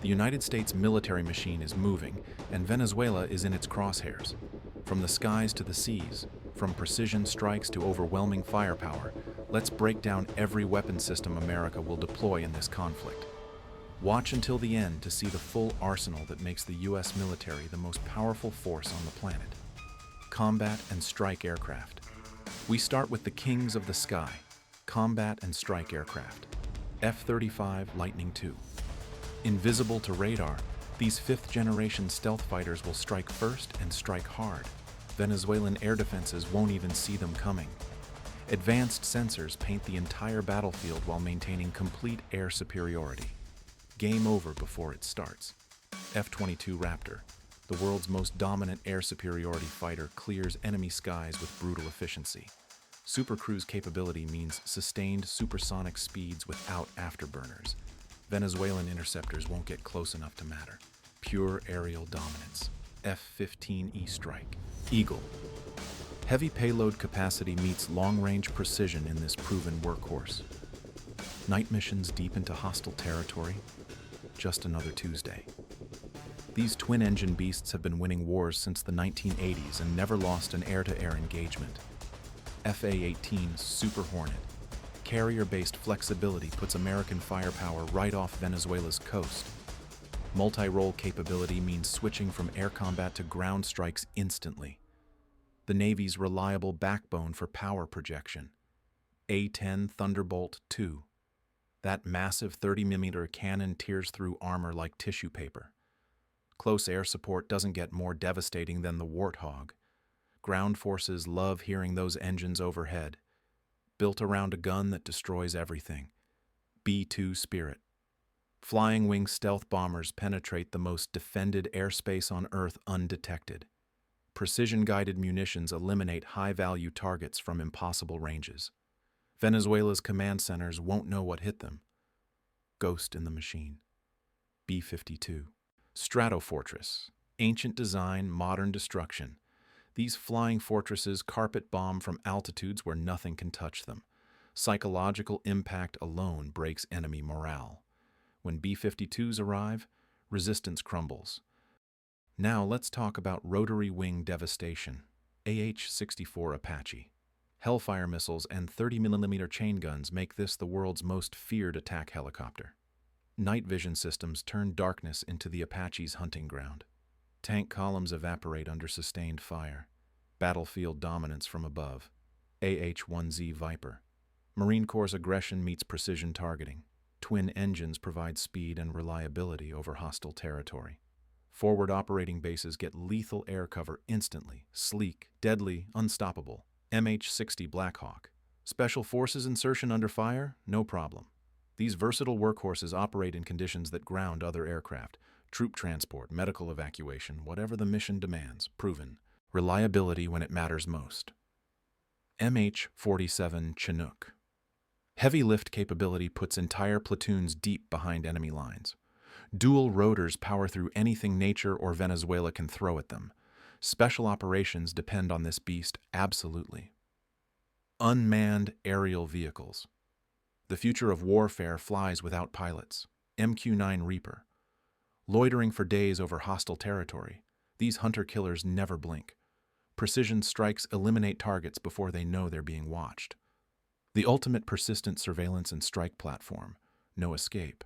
The United States military machine is moving, and Venezuela is in its crosshairs. From the skies to the seas, from precision strikes to overwhelming firepower, let's break down every weapon system America will deploy in this conflict. Watch until the end to see the full arsenal that makes the U.S. military the most powerful force on the planet. Combat and strike aircraft. We start with the kings of the sky, combat and strike aircraft. F-35 Lightning II. Invisible to radar, these fifth-generation stealth fighters will strike first and strike hard. Venezuelan air defenses won't even see them coming. Advanced sensors paint the entire battlefield while maintaining complete air superiority. Game over before it starts. F-22 Raptor, the world's most dominant air superiority fighter, clears enemy skies with brutal efficiency. Supercruise capability means sustained supersonic speeds without afterburners. Venezuelan interceptors won't get close enough to matter. Pure aerial dominance. F-15E Strike. Eagle. Heavy payload capacity meets long-range precision in this proven workhorse. Night missions deep into hostile territory. Just another Tuesday. These twin-engine beasts have been winning wars since the 1980s and never lost an air-to-air engagement. FA-18 Super Hornet. Carrier-based flexibility puts American firepower right off Venezuela's coast. Multi-role capability means switching from air combat to ground strikes instantly. The Navy's reliable backbone for power projection. A-10 Thunderbolt II. That massive 30mm cannon tears through armor like tissue paper. Close air support doesn't get more devastating than the Warthog. Ground forces love hearing those engines overhead. Built around a gun that destroys everything. B-2 Spirit. Flying wing stealth bombers penetrate the most defended airspace on Earth undetected. Precision-guided munitions eliminate high-value targets from impossible ranges. Venezuela's command centers won't know what hit them. Ghost in the machine. B-52. Stratofortress. Ancient design, modern destruction. These flying fortresses carpet bomb from altitudes where nothing can touch them. Psychological impact alone breaks enemy morale. When B-52s arrive, resistance crumbles. Now let's talk about rotary wing devastation. AH-64 Apache. Hellfire missiles and 30mm chain guns make this the world's most feared attack helicopter. Night vision systems turn darkness into the Apache's hunting ground. Tank columns evaporate under sustained fire. Battlefield dominance from above. AH-1Z Viper. Marine Corps' aggression meets precision targeting. Twin engines provide speed and reliability over hostile territory. Forward operating bases get lethal air cover instantly. Sleek, deadly, unstoppable. MH-60 Blackhawk. Special Forces insertion under fire? No problem. These versatile workhorses operate in conditions that ground other aircraft. Troop transport, medical evacuation, whatever the mission demands, proven. Reliability when it matters most. MH-47 Chinook. Heavy lift capability puts entire platoons deep behind enemy lines. Dual rotors power through anything nature or Venezuela can throw at them. Special operations depend on this beast absolutely. Unmanned aerial vehicles. The future of warfare flies without pilots. MQ-9 Reaper. Loitering for days over hostile territory, these hunter-killers never blink. Precision strikes eliminate targets before they know they're being watched. The ultimate persistent surveillance and strike platform, no escape.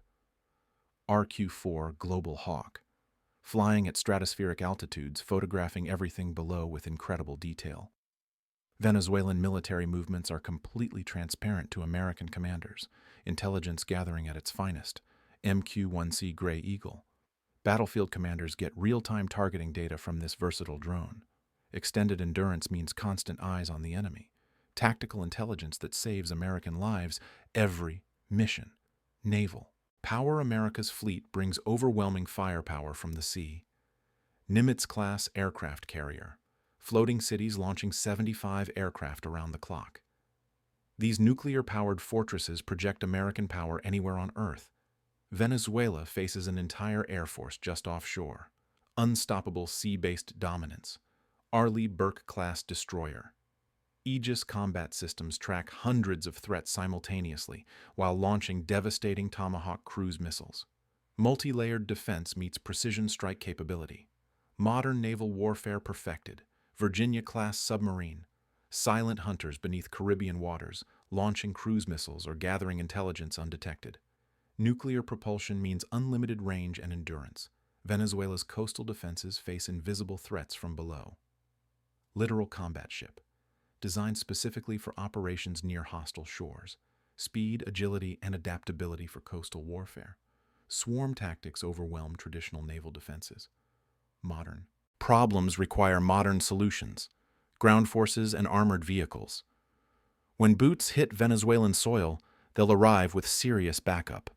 RQ-4 Global Hawk. Flying at stratospheric altitudes, photographing everything below with incredible detail. Venezuelan military movements are completely transparent to American commanders, intelligence gathering at its finest. MQ-1C Gray Eagle. Battlefield commanders get real-time targeting data from this versatile drone. Extended endurance means constant eyes on the enemy. Tactical intelligence that saves American lives every mission. Naval. Power America's fleet brings overwhelming firepower from the sea. Nimitz-class aircraft carrier. Floating cities launching 75 aircraft around the clock. These nuclear-powered fortresses project American power anywhere on Earth. Venezuela faces an entire air force just offshore. Unstoppable sea-based dominance. Arleigh Burke-class destroyer. Aegis combat systems track hundreds of threats simultaneously while launching devastating Tomahawk cruise missiles. Multi-layered defense meets precision strike capability. Modern naval warfare perfected. Virginia-class submarine. Silent hunters beneath Caribbean waters, launching cruise missiles or gathering intelligence undetected. Nuclear propulsion means unlimited range and endurance. Venezuela's coastal defenses face invisible threats from below. Littoral combat ship. Designed specifically for operations near hostile shores. Speed, agility, and adaptability for coastal warfare. Swarm tactics overwhelm traditional naval defenses. Modern. Problems require modern solutions. Ground forces and armored vehicles. When boots hit Venezuelan soil, they'll arrive with serious backup.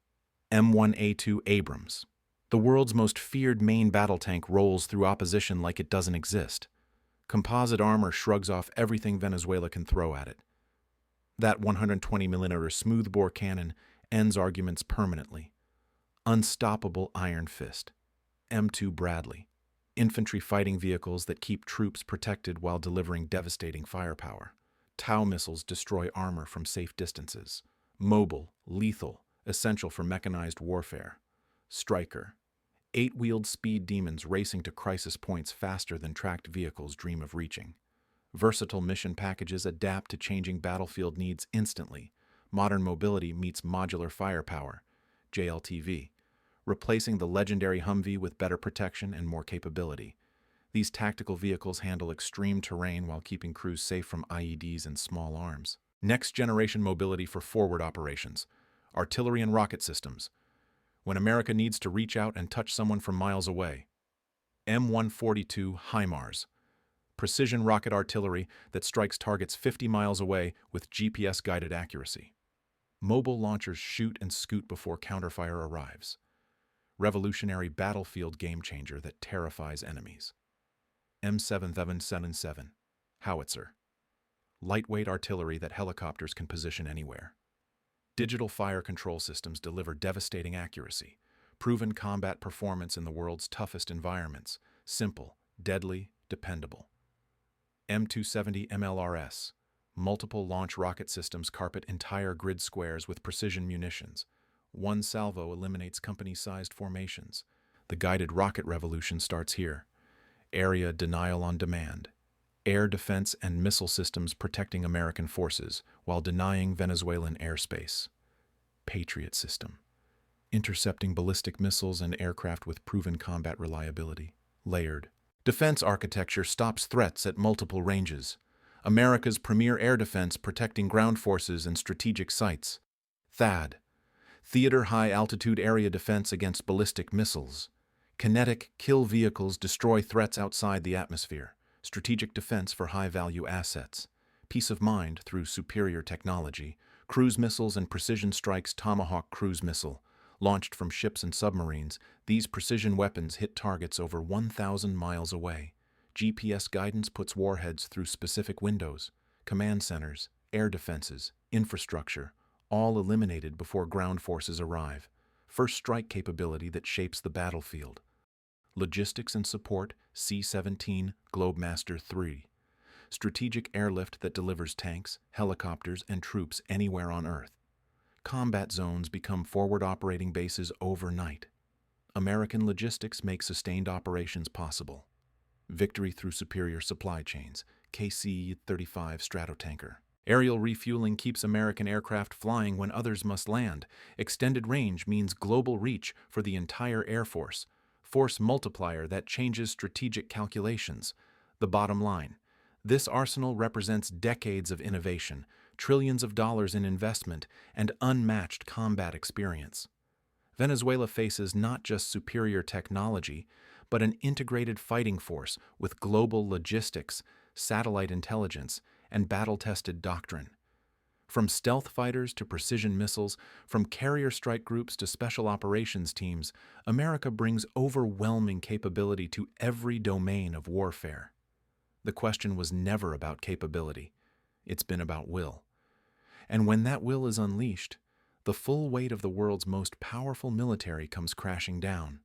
M1A2 Abrams. The world's most feared main battle tank rolls through opposition like it doesn't exist. Composite armor shrugs off everything Venezuela can throw at it. That 120mm smoothbore cannon ends arguments permanently. Unstoppable iron fist. M2 Bradley. Infantry fighting vehicles that keep troops protected while delivering devastating firepower. Tau missiles destroy armor from safe distances. Mobile, lethal, essential for mechanized warfare. Striker. 8-wheeled speed demons racing to crisis points faster than tracked vehicles dream of reaching. Versatile mission packages adapt to changing battlefield needs instantly. Modern mobility meets modular firepower. JLTV. Replacing the legendary Humvee with better protection and more capability. These tactical vehicles handle extreme terrain while keeping crews safe from IEDs and small arms. Next-generation mobility for forward operations. Artillery and rocket systems. When America needs to reach out and touch someone from miles away. M142 HIMARS. Precision rocket artillery that strikes targets 50 miles away with GPS-guided accuracy. Mobile launchers shoot and scoot before counterfire arrives. Revolutionary battlefield game-changer that terrifies enemies. M7777 Howitzer. Lightweight artillery that helicopters can position anywhere. Digital fire control systems deliver devastating accuracy. Proven combat performance in the world's toughest environments. Simple, deadly, dependable. M270 MLRS. Multiple launch rocket systems carpet entire grid squares with precision munitions. One salvo eliminates company-sized formations. The guided rocket revolution starts here. Area denial on demand. Air defense and missile systems protecting American forces while denying Venezuelan airspace. Patriot system. Intercepting ballistic missiles and aircraft with proven combat reliability. Layered. Defense architecture stops threats at multiple ranges. America's premier air defense protecting ground forces and strategic sites. THAAD. Theater high-altitude area defense against ballistic missiles. Kinetic kill vehicles destroy threats outside the atmosphere. Strategic defense for high-value assets. Peace of mind through superior technology. Cruise missiles and precision strikes. Tomahawk cruise missile. Launched from ships and submarines, these precision weapons hit targets over 1,000 miles away. GPS guidance puts warheads through specific windows. Command centers, air defenses, infrastructure, all eliminated before ground forces arrive. First strike capability that shapes the battlefield. Logistics and support. C-17 Globemaster III. Strategic airlift that delivers tanks, helicopters, and troops anywhere on Earth. Combat zones become forward operating bases overnight. American logistics make sustained operations possible. Victory through superior supply chains. KC-35 Stratotanker. Aerial refueling keeps American aircraft flying when others must land. Extended range means global reach for the entire Air Force. Force multiplier that changes strategic calculations. The bottom line. This arsenal represents decades of innovation, trillions of dollars in investment, and unmatched combat experience. Venezuela faces not just superior technology, but an integrated fighting force with global logistics, satellite intelligence, and battle-tested doctrine. From stealth fighters to precision missiles, from carrier strike groups to special operations teams, America brings overwhelming capability to every domain of warfare. The question was never about capability. It's been about will. And when that will is unleashed, the full weight of the world's most powerful military comes crashing down.